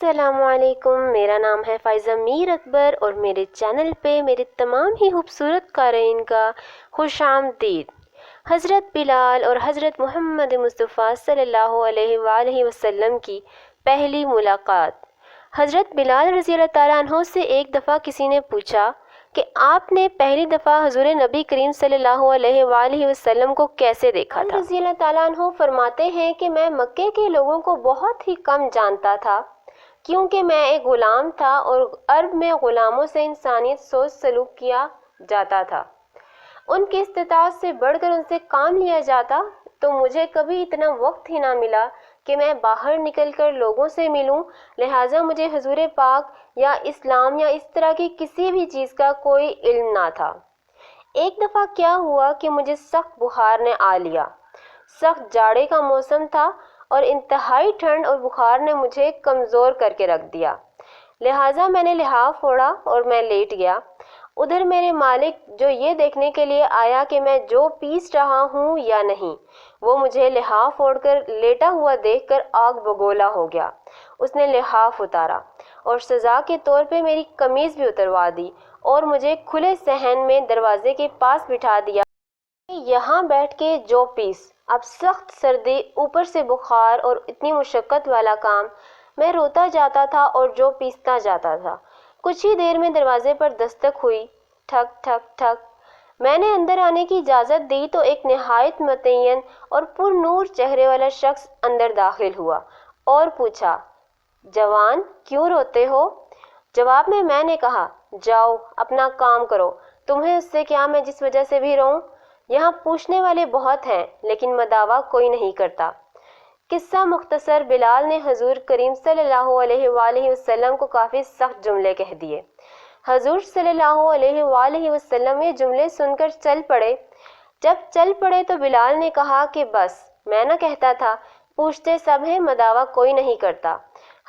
السلام علیکم، میرا نام ہے فائزہ میر اکبر اور میرے چینل پہ میرے تمام ہی خوبصورت قارئین کا خوش آمدید۔ حضرت بلال اور حضرت محمد مصطفیٰ صلی اللہ علیہ وآلہ وسلم کی پہلی ملاقات۔ حضرت بلال رضی اللہ تعالیٰ عنہ سے ایک دفعہ کسی نے پوچھا کہ آپ نے پہلی دفعہ حضور نبی کریم صلی اللہ علیہ وآلہ وسلم کو کیسے دیکھا تھا؟ رضی اللہ تعالیٰ عنہ فرماتے ہیں کہ میں مکے کے لوگوں کو بہت ہی کم جانتا تھا، کیونکہ میں ایک غلام تھا اور عرب میں غلاموں سے انسانیت سوچ سلوک کیا جاتا تھا، ان کی استطاعت سے بڑھ کر ان سے کام لیا جاتا، تو مجھے کبھی اتنا وقت ہی نہ ملا کہ میں باہر نکل کر لوگوں سے ملوں، لہٰذا مجھے حضور پاک یا اسلام یا اس طرح کی کسی بھی چیز کا کوئی علم نہ تھا۔ ایک دفعہ کیا ہوا کہ مجھے سخت بخار نے آ لیا، سخت جاڑے کا موسم تھا اور انتہائی ٹھنڈ اور بخار نے مجھے کمزور کر کے رکھ دیا، لہٰذا میں نے لحاف اوڑھا اور میں لیٹ گیا۔ ادھر میرے مالک جو یہ دیکھنے کے لیے آیا کہ میں جو پیس رہا ہوں یا نہیں، وہ مجھے لحاف اوڑھ کر لیٹا ہوا دیکھ کر آگ بگولا ہو گیا۔ اس نے لحاف اتارا اور سزا کے طور پہ میری قمیض بھی اتروا دی اور مجھے کھلے صحن میں دروازے کے پاس بٹھا دیا۔ یہاں بیٹھ کے جو پیس، اب سخت سردی، اوپر سے بخار اور اتنی مشقت والا کام، میں روتا جاتا تھا اور جو پیستا جاتا تھا۔ کچھ ہی دیر میں دروازے پر دستک ہوئی، ٹھک ٹھک ٹھک۔ میں نے اندر آنے کی اجازت دی تو ایک نہایت متعین اور پر نور چہرے والا شخص اندر داخل ہوا اور پوچھا، جوان کیوں روتے ہو؟ جواب میں نے کہا، جاؤ اپنا کام کرو، تمہیں اس سے کیا، میں جس وجہ سے بھی روؤں؟ یہاں پوچھنے والے بہت ہیں لیکن مداوع کوئی نہیں کرتا۔ قصہ مختصر، بلال نے حضور کریم صلی اللہ علیہ وآلہ وسلم کو کافی سخت جملے کہہ دیے۔ حضور صلی اللہ علیہ وآلہ وسلم یہ جملے سن کر چل پڑے۔ جب چل پڑے تو بلال نے کہا کہ بس، میں نہ کہتا تھا، پوچھتے سب ہیں، مداوع کوئی نہیں کرتا۔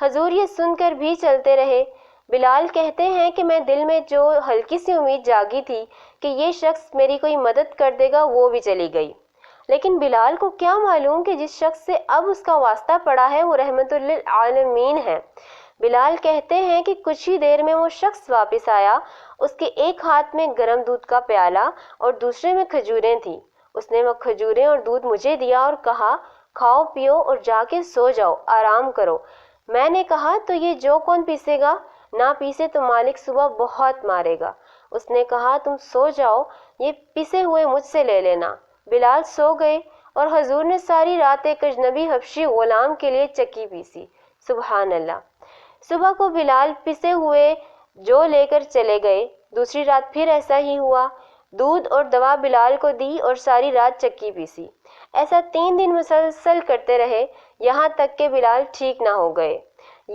حضور یہ سن کر بھی چلتے رہے۔ بلال کہتے ہیں کہ میں دل میں جو ہلکی سی امید جاگی تھی کہ یہ شخص میری کوئی مدد کر دے گا، وہ بھی چلی گئی، لیکن بلال کو کیا معلوم کہ جس شخص سے اب اس کا واسطہ پڑا ہے وہ رحمت للعالمین ہے۔ بلال کہتے ہیں کہ کچھ ہی دیر میں وہ شخص واپس آیا، اس کے ایک ہاتھ میں گرم دودھ کا پیالہ اور دوسرے میں کھجوریں تھیں۔ اس نے وہ کھجوریں اور دودھ مجھے دیا اور کہا، کھاؤ پیو اور جا کے سو جاؤ، آرام کرو۔ میں نے کہا، تو یہ جو کون پیسے گا؟ نہ پیسے تو مالک صبح بہت مارے گا۔ اس نے کہا، تم سو جاؤ، یہ پسے ہوئے مجھ سے لے لینا۔ بلال سو گئے اور حضور نے ساری رات ایک اجنبی حبشی غلام کے لیے چکی پیسی۔ سبحان اللہ۔ صبح کو بلال پسے ہوئے جو لے کر چلے گئے۔ دوسری رات پھر ایسا ہی ہوا، دودھ اور دوا بلال کو دی اور ساری رات چکی پیسی۔ ایسا 3 دن مسلسل کرتے رہے، یہاں تک کہ بلال ٹھیک نہ ہو گئے۔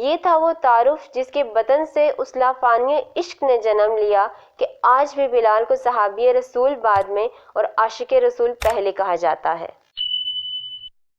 یہ تھا وہ تعارف جس کے بطن سے اس لافانی عشق نے جنم لیا کہ آج بھی بلال کو صحابی رسول بعد میں اور عاشق رسول پہلے کہا جاتا ہے۔